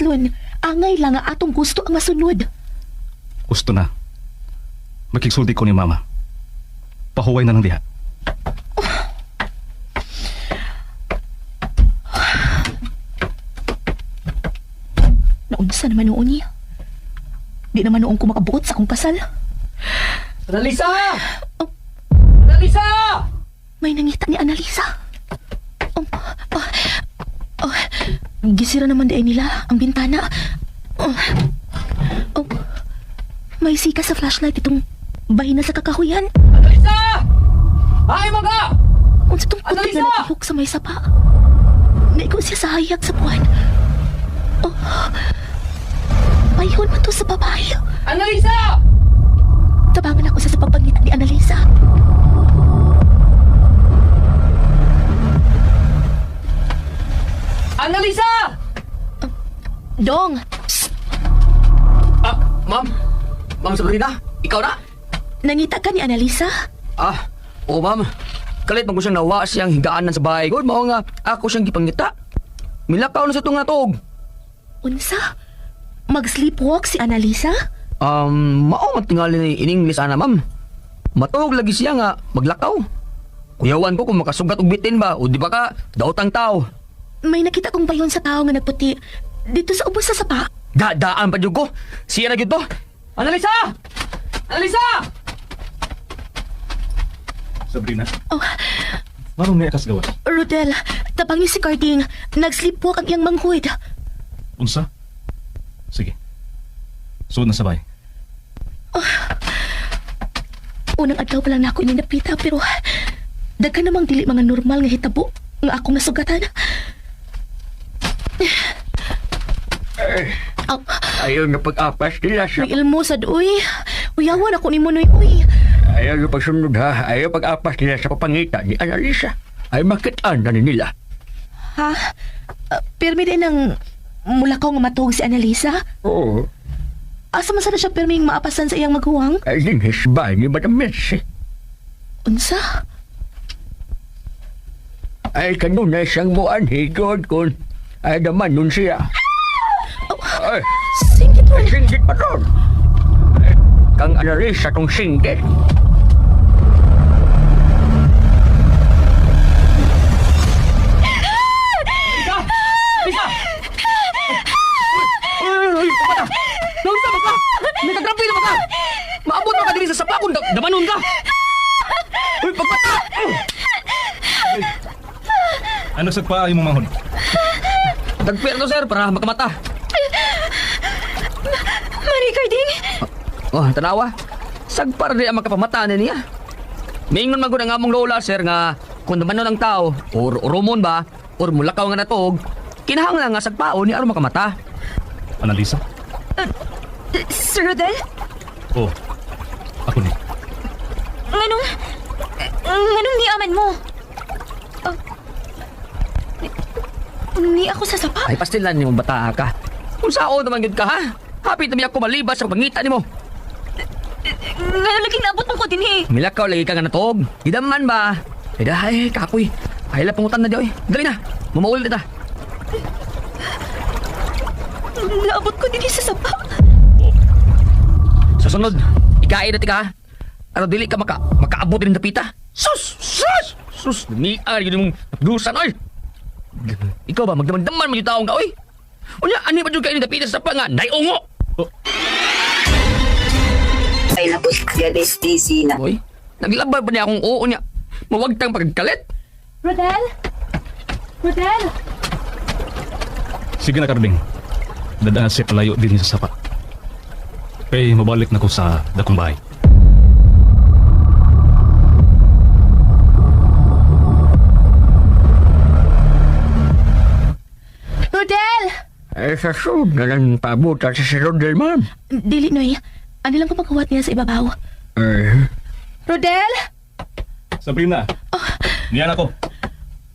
dayon. Angay lang nga atong gusto ang masunod. Gusto na. Makiksulti ko ni Mama. Pahuway na lang diha. Naunsa naman noon niya. Di naman noon ko makabuot sa akong kasal. Annalisa! Oh. Annalisa! May nangita ni Annalisa. Gisira naman din nila ang bintana. May sika sa flashlight itong bahina sa kakahuyan. Annalisa! Ay, maga! Unsa tong putik Annalisa! na nagihok sa may sapa. Naigo siya sa hayag sa buwan. Mayhon man to sa babae. Annalisa! Tabangan ako sa pagpangita ni Annalisa. Annalisa! Dong! Ah, ma'am? Ma'am Sabrina? Ikaw na? Nangita ka ni Annalisa? Oo ma'am. Kalit man ko siyang nawa siyang higaanan sa bahay ko. Mao nga ako siyang gipangita. Milakaw na sa itong natog. Unsa? Mag-sleepwalk si Annalisa? Mao matingali ni in English ana ma'am. Matog lagi siya nga maglakaw. Kuyawan ko kung makasugat og bitin ba o di ba ka daotang tao. May nakita kong bayon sa tao nga nagputi dito sa ubos sa sapa. Daan pa jud ko. Siya na gyud to. Annalisa! Annalisa! Sabrina, Oh, marong may akas gawa. Rodel, tabangi si Carding. Nag-sleepwalk ang iyang manghuid. Unsa? Sige. Suod na sabay. Unang adlaw pa lang na ako ininapita pero daghan namang dili mga normal nga hitabo nga akong nasugatan. Ayaw nga pag-apas nila sa... May ilmo sad, uy. Uyawan ako ni Munoy, uy. Ayaw nga pagsunod ha. Ayaw pag-apas nila sa papangita ni Annalisa. Ay makitaan na nila. Ha? Pirmi din ang mulakaw nga matuog si Annalisa? Oo. Asa man sana siya pirming maapasan sa iyang maghuwang? Ay din hisbay ni Madam Mercy. Unsa? Ay kanunay siyang muanhigod kun ay naman nun siya. Ay, Singgit mo. singgit pa ron. Kang Annalisa tong singgit. Lisa! Uy, pagpata! Nausa ba ka? May kagrabe na ba ka? Maabot mo ka din sa sapa kung damanon ka! Uy, pagpata! Ano sa paa yung mamahon? Nagpirno, sir, para makamata. Mari, Carding. Oh, tanawa. Sagpar di ang makapamata na niya. Mingon man ko ng among lola, sir, nga kung damanon ang tao, or rumon ba, or mulakaw nga natog, kinahanglan nga sagpao ni aron makamata. Annalisa? Sir Rodel? Oo. Ako ni. Nganong ni aman mo? Ni ako sa sapa? Ay, pastilan ni mong bata ka. Kung sao naman yun ka, ha? Hapit na ako malibas sa pangita ni mo. Ngayon laging naabot mo ko din eh. Milakaw lagi ka nga natog. Hidaman ba? Ay, kapoy. Ay, lapungutan na di, oy. Dali na. Mamauli na ta. Naabot ko din sa sapa. Sa sunod, ikain na tika, ha? Ano dili ka makaabot din sa pita? Sus! Sus! Sus! Lumiar yun yung napdusan, oy! Ikaw ba, magdaman-daman mo yung taong ka, oy! Unya, ani ba yung kainin na pita sa pa nga? Naiungo! Ay napos gadis DC na. Oy, naglabay pa niya akong oo niya. Mawagtang pagkalit. Rodel? Rodel? Sige na, Carding. Dadaan siya palayo din sa sapa. Kaya mabalik na ko sa dakong bahay. Rodel! Ay, sa sud na lang pabuta sa si Rodel, ma'am. Dili, Noy. Ano lang ko maghuwat niya sa ibabaw? Rodel? Sabrina! Niyan ako.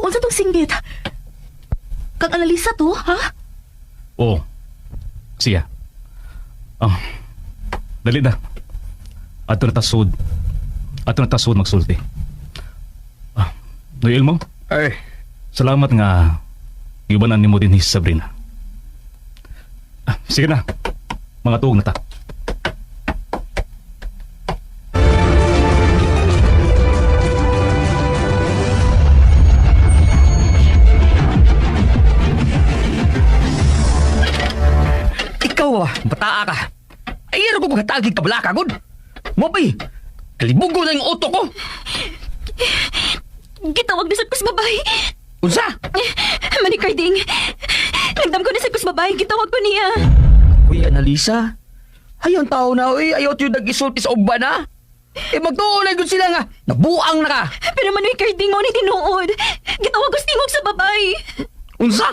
Unsa tong singgit? Kang Annalisa to, ha? Oo. Siya. Dali na. Ato na tasod magsulti. Noel mo? Ay, Salamat nga ibanan ni mo din si Sabrina. Sige na. Mga tuog na ta. Ikaw bataa ka. Ay, ano ko kagatagig ka bala ka, good? Mopay, kalibugo na yung utok ko. Gitawag na sa kus babae. Unsa? Mani Carding. Nagdam ko na sa kus babae. Gitawag ko niya. Uy, Annalisa. Hayang tao na, uy. Ayaw tayo nag-isulti sa uban, ha? Eh, magtuulay ko sila nga. Nabuang na ka. Pero Manoy Carding mo ni tinuod. Gitawag ko tingog sa babae. Unsa?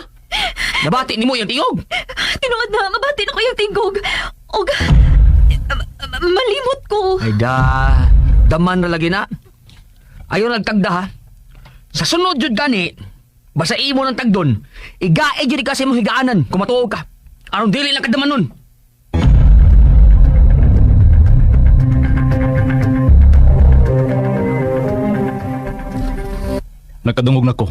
Nabati ni mo yung tingog. Tinuod na. Mabati na ko yung tingog. Og... malimot ko. Ay da, daman na lagi na. Ayaw nagtagda, ha? Sa sunod jud gani, basta imo ng tagdon, igae jud kasi mo higaanan kung matuog ka. Aron dili lang kadaman nun. Nagkadungog na ko.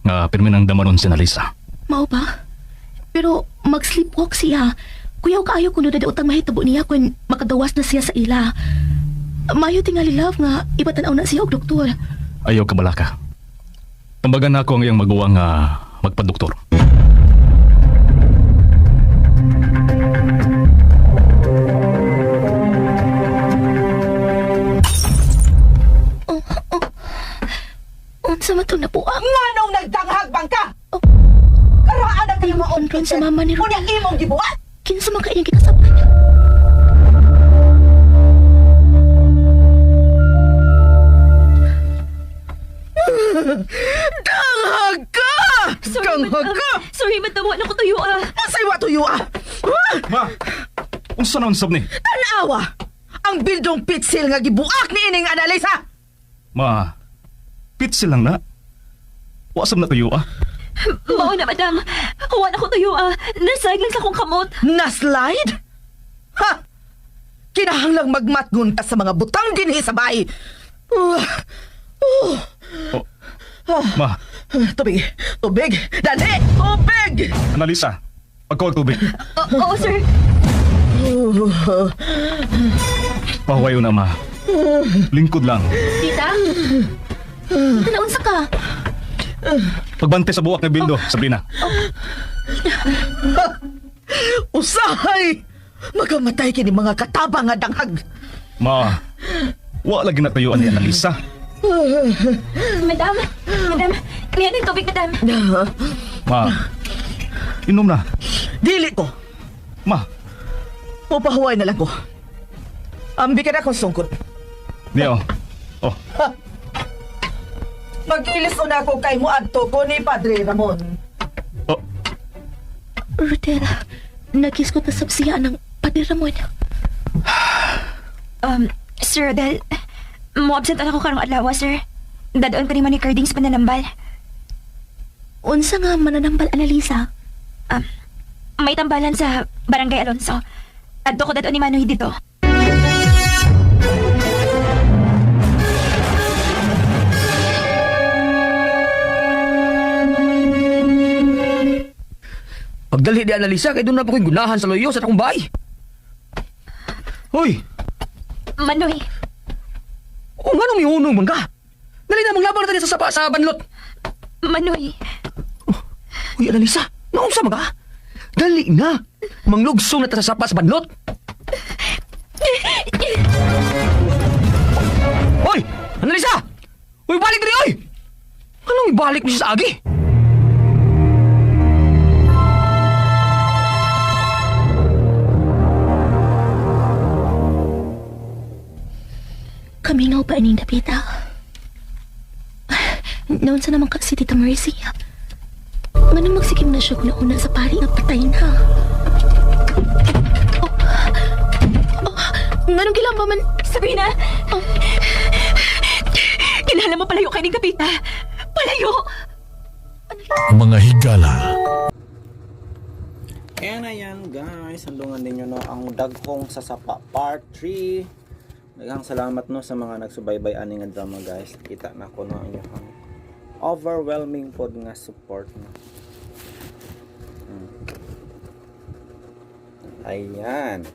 Nga pirminang damanon si Nalisa. Mao ba? Pero mag-sleepwalk siya. Kuyaw kaayo kung doon utang mahitabo niya kung makagawas na siya sa ila. Mayo tingali love nga ibatanaw na siya og doktor. Ayaw ka bala ka. Tambagan na ako ang iyang magawa nga magpadoktor. Unsa man tong napuang? Nganong nagdanghag bang ka? Oh. Karaan na kayo mga Unron sa mama ni Ron. Unyang imong gibuhat? Kinsa man kaiyang kinasaban? Danghag ka! Danghag ka! Sorry, madam. Wala ko tuyo Masay wa tuyo ah! Ma! Unsa na unsab ni? Tanawa! Ang bildong pitsil nga gibuak ni ining Annalisa! Ma, pitsil lang na. Wasam na tuyo ah. Mao na, madam. Wala ko tuyo Nasayag lang sa kong kamot. Na-slide? Ha? Kinahanglang magmatgun ka sa mga butang dinhi sa bahay. Oh, ma, Tubig! Tubig! Dali! Tubig! Annalisa, pagkuha tubig. Oo, sir. Pahuwayo na, ma. Lingkod lang. Tita? Tita, naunsa ka? Pagbante sa buwak na bildo, Sabrina. Usahay! Magamatay kini mga katabang nga danghag. Ma, wa lagi na tuyuan ni Annalisa. Madam, kaya din tubig, madam. Ma, inom na. Dili ko. Ma, Pupahuway na lang ko. Ambi ka na akong sungkot. niyo. Oh, Mag-ilis na ako kay Muadto ko ni Padre Ramon. oh, Rodel, nagkis ko tasab siya ng Padre Ramon. Sir Rodel, mo-absent ako karong adlaw, sir. Dadoon ko ni Manny Carding sa pananambal. Unsa nga mananambal, Annalisa? May tambalan sa Barangay Alonso. Adto ko dadoon ni Manoy dito. Pagdali di Annalisa, kay doon na po ko'y gunahan sa loyo sa akong bahay. Hoy! Manoy, O nga nung miunong man ka? Dali na, manglabang na tayo sa sapa sa banlot. Manoy. Uy, Annalisa, naunsa man ka? Dali na, manglugsong na tayo sa sapa sa banlot. Hoy! Annalisa! Uy, balik diri, oy! Anong ibalik niyo sa agi? Kamingaw pa ining dapita. Noon sa naman kasi Tita Mercy. Nganong magsikim na siya kung nauna sa pari nga patay na. Nganong gilang pa man... Sabrina! Kilala mo palayo kay ning kapita. Palayo! Mga higala. Kaya na yan guys, handungan ninyo no ang Daghong sa Sapa Part 3. Daghang salamat no sa mga nagsubaybay ani nga drama guys. Kita na ko no ang inyong overwhelming pod nga support no. Ayan.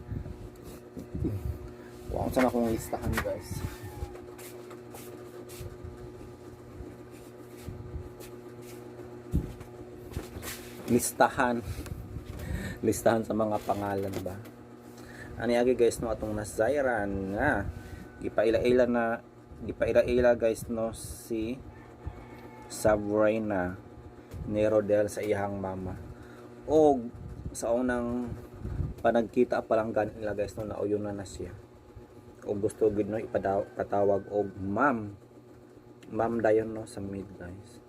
Wow, saan akong listahan guys? Listahan sa mga pangalan ba? Ani agi guys no atong nasairan nga gipaila guys no si Sabrina ni Rodel sa iyang mama. O sa unang panagkita pa lang ganila guys no nauyon na siya. O gusto gid no ipatawag og ma'am. Ma'am dayon no sa mid guys.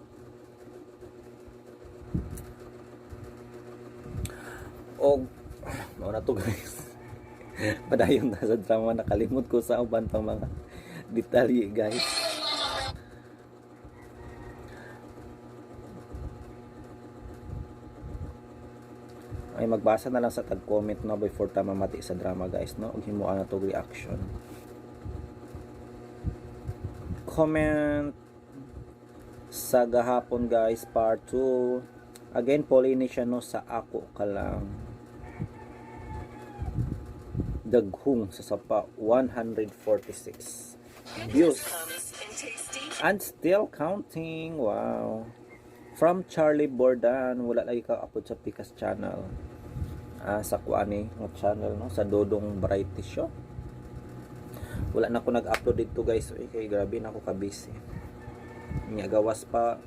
Og mao na to guys. Padayon na sa drama, nakalimot ko sa uban pang mga detalye guys. Ay magbasa na lang sa tag-comment no before ta mamati sa drama guys no ug himuan na to reaction. Comment sa gahapon guys part 2. Again Polynesian no sa ako ka lang. Daghong sa sapa 146 views and still counting. Wow. From Charlie Bordan, wala lagi ka upload sa Pikas channel. Sa kuani ng channel no sa Dodong Variety Show. Wala na ako nag-upload dito guys. Kay grabe na ako ka-busy. Nya gawas pa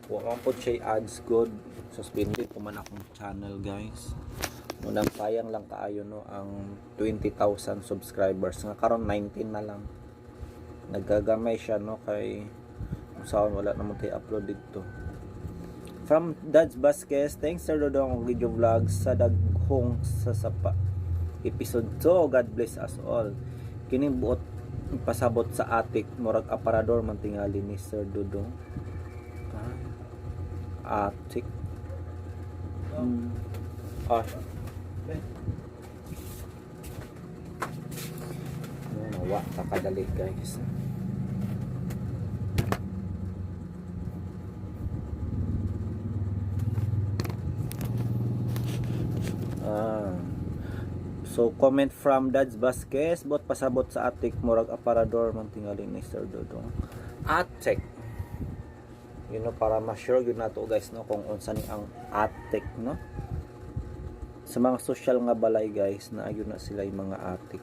wala po siya ads good. Suspended ko man akong channel guys. Unang sayang lang kaayo no ang 20,000 subscribers nga karon 19 na lang. Nagagamay siya no kay saan wala naman tayo upload dito. From Dads Vasquez, thanks Sir Dodong video vlog sa daghong sa sapa episode 2. God bless us all. Kining buot pasabot sa atik murag aparador man tingali ni Sir Dodong. Atik nawa kakadali guys. So comment from Dads Vasquez, bot pasabot sa atik murag aparador man tingali ni Sir Dodong. Atik. You know, para ma-sure yun na to guys no kung unsa ni ang atik no. Sa mga social nga balay guys na ayun na sila yung mga atik.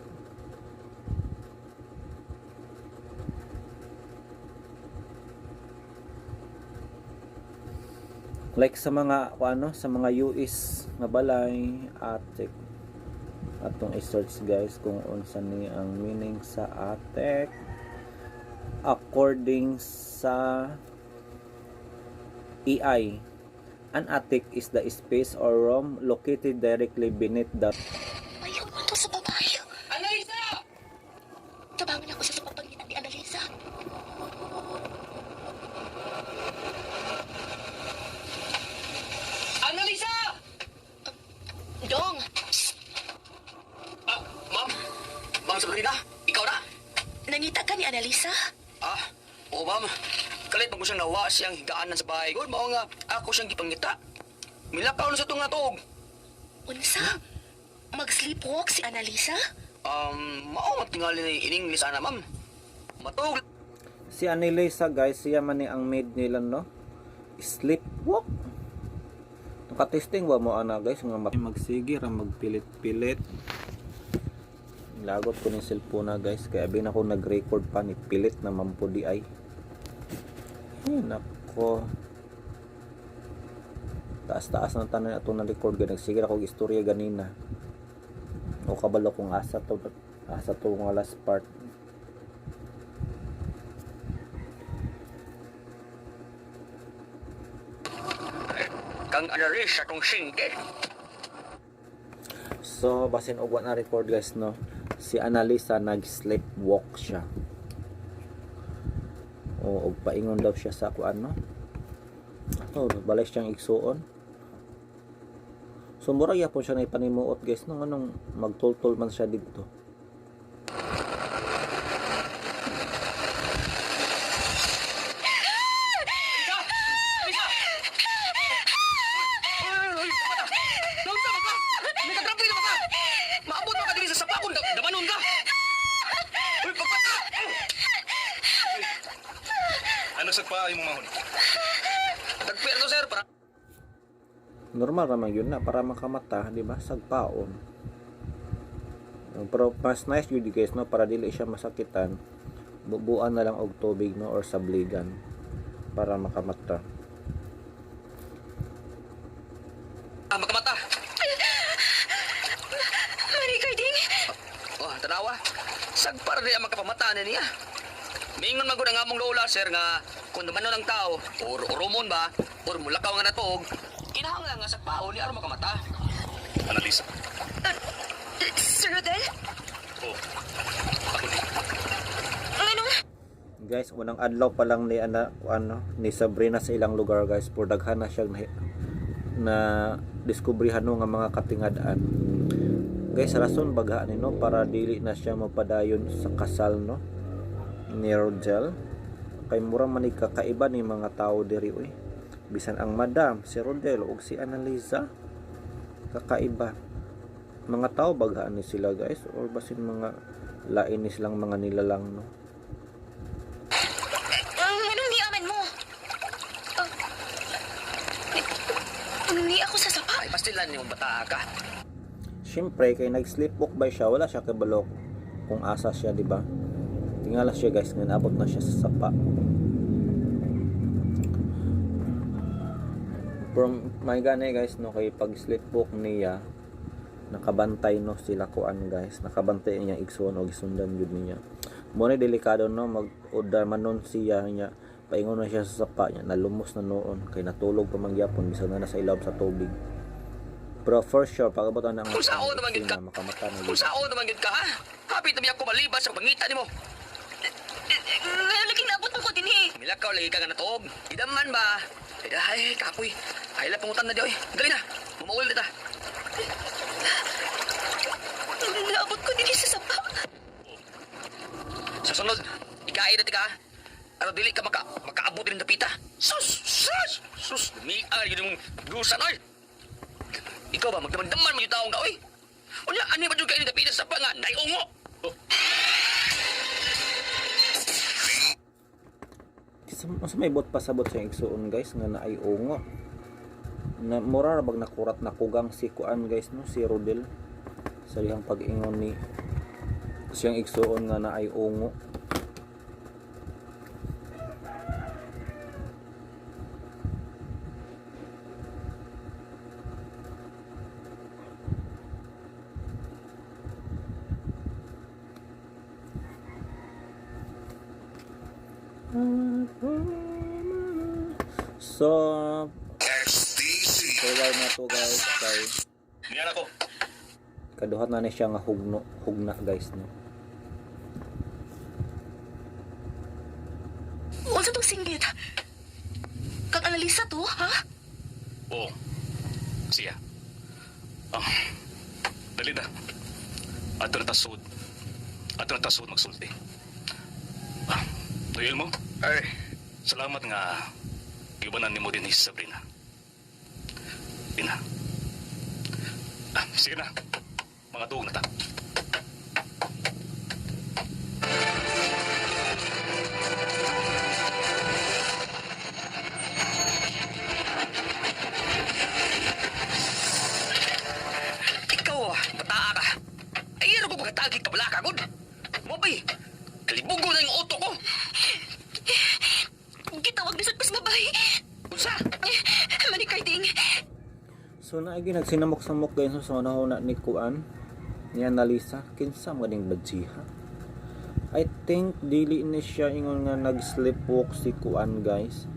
Like sa mga ano, sa mga US nga balay, atik. Atong i-search guys kung unsa ni ang meaning sa atik. According sa AI, an attic is the space or room located directly beneath the... Ayaw mo to sa babae. Analisa! Tabangan ako sa papangitan ni Annalisa. Analisa! Dong, Ma'am! Ma'am Sabrina, ikaw na? nangita ka ni Annalisa? Oo ma'am. Kalit pag mo siyang nawa siyang higaanan sa bahay ko, mao nga ako siyang gipangita. Milakaw na sa itong natog. Unsa? Mag-sleepwalk si Annalisa? Mao matingali ni ining ni sana ma'am. Matog. Si Annalisa guys, siya man ni ang maid nila no. Sleepwalk. Nakatesting ba mo ana guys nga magsige ra magpilit-pilit. Lagot ko ni cellphone na guys kaya abin ako nag-record pa ni pilit na mampo di ay. Nako. Taas-taas ng tanan ato na record ganag sige ako istorya ganina. O kabalo kung asa to nga last part. Kang analisa tong singke. So basin og na record guys no. Si Annalisa nag-sleepwalk siya. O paingon daw siya sa kuan no. Balay siyang igsuon. So mura yapon siya na ipanimuot guys no anong magtultol man siya dito. pa imong mahon. Tagpira to sir para Normal naman yun na para makamata, di ba? Sagpaon. Pero mas nice yun guys, no? Para dili siya masakitan. Bubuan na lang og tubig, no? Or sabligan para makamata. makamata. Mari Carding. Oh, tanawa. Sag para di ang makapamata na niya. Mingon man gud ang among lola sir nga kung dumano ng tao or urumon ba or mulakaw nga natog, kinahanglan nga sa pao ni aron makamata. Analisa. Sir Rodel? Oh. Ako din. Anong? Guys, unang adlaw pa lang ni ni Sabrina sa ilang lugar guys, por daghan na siya na diskubrihan no nga mga katingadaan. Guys, rason bagha ni no para dili na siya mapadayon sa kasal no ni Rodel. Kay mura man ni kakaiba ni mga tao diri oy. Bisan ang madam si Rodel ug si Annalisa kakaiba. Mga tao baghaan ni sila guys or basin mga lain ni silang mga nilalang no. Anong niaman mo? Hindi ako sasapa. Ay pastilan ni mong bata ka. Siyempre kay nag-sleepwalk ba siya, wala siya kabalo kung asa siya, di ba? Tingala siya guys, nga naabot na siya sa sapa. From my gane guys no, kay pag sleepwalk niya nakabantay no sila kuan guys, nakabantay niya igsoon o gisundan jud niya. Mo ni delikado no, mag-order man nun siya niya, paingon na siya sa sapa niya, nalumos na noon kay natulog pa mangyapon bisan na nasa ilaw sa tubig. Pero for sure pag abot na ang Kung sao naman gid ka? makamata na Kung yun. sao naman gid ka ha? Kapit na biya ko malibas sa pangita nimo. Laging naabot mo ko din eh. Milakaw lagi ka nga natog. Idaman ba? Ay, kapoy. Ay, la pangutan na di oy. Dali na. Mamaul na ta. Naabot ko din sa sapa. Sa sunod, ikain na tika. Ano dili ka makaabot rin na pita. Sus! Sus! Sus! Damiar yun yung gusan, oy! Ikaw ba, magdaman-daman mo yung taong ka, oy! Unya, ani ba yung kainin na pita sa pa nga? Naiungo! Oh. Mas may bot pasabot sa igsuon guys nga naay ungo. Na mura ra bag nakurat na kugang si kuan guys no, si Rodel. Sa dihang pag-ingon ni siyang igsuon nga naay ungo. So, kaya na to guys, kay Niyan ako. kaduhat na ni siya nga hugna guys no. Unsa tong singgit? Kag analisa to, ha? Oh. Siya. Dali na. Ato na tasod. Ato na tasod magsulti. Tuyel mo? Ay, Salamat nga ibanan ni mo din si Sabrina. Ina. Sige na. Mga tuog na ta. ikaw bataa ka. Ay, ano ko pagkatagig ka pala kagod? Mabay, kalibugo na yung auto ko. Gitawag na sa pas babae. Unsa? Mari Carding. So naigi nagsinamok-samok guys no, sa una ni kuan ni Annalisa kinsa mo ding badjiha. I think dili ni siya ingon nga nag-sleepwalk si kuan guys.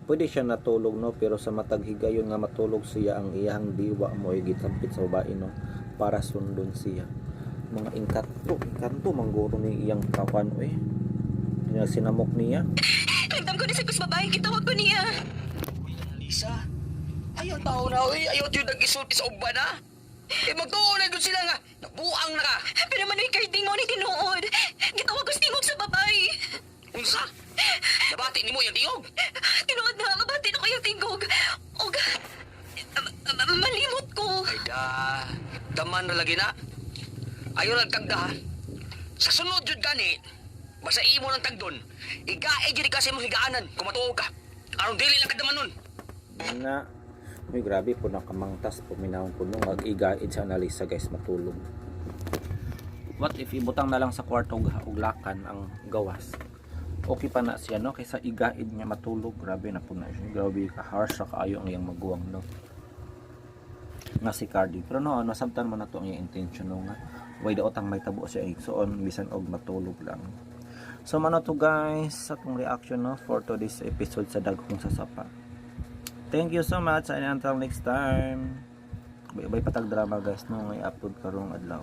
Pwede siya natulog no, pero sa matag higayon nga matulog siya ang iyang diwa mo ay gitampit sa babae no para sundon siya. Mga inkanto mangguro ni iyang kawan oy. Sinamok niya. Nagdam ko na sa pas babae. Gitawag ko niya. Lisa, ayaw tao na, oy. Ayaw tiyo nag-isulti sa ugba na. Magtuunay ko sila nga. Nabuang na ka. Pero Manoy Carding mo ni tinuod. Gitawag ko sa tingog sa babae. Unsa? Nabati ni mo yung tingog. Tinuod na. Mabati na ko yung tingog. Og... malimot ko. Ay daman na lagi na. Ayaw nagkagda. Sa sunod yun gani, Basta imo ng tagdon, igae dyan kasi mo higaanan kung matuog ka. Aron dili lang kadaman nun. Na, uy, grabe po nakamangtas po minahon po nung mag-igaid sa analisa guys, matulog. What if ibutang na lang sa kwarto og lakan ang gawas? Okay pa na siya no, kaysa igaid niya matulog. Grabe na po na siya. Grabe ka harsh ra kaayo ang iyang maguwang no. Nga si Cardi. Pero no, nasabtan man na to ang iyang intention no nga. Way daot ang may tabo siya igsoon bisan og matulog lang. So mano to guys sa atong reaction no for today's episode sa Dagkong Sasapa. Thank you so much and until next time. Bye-bye patag drama guys no, ngay upload karong adlaw.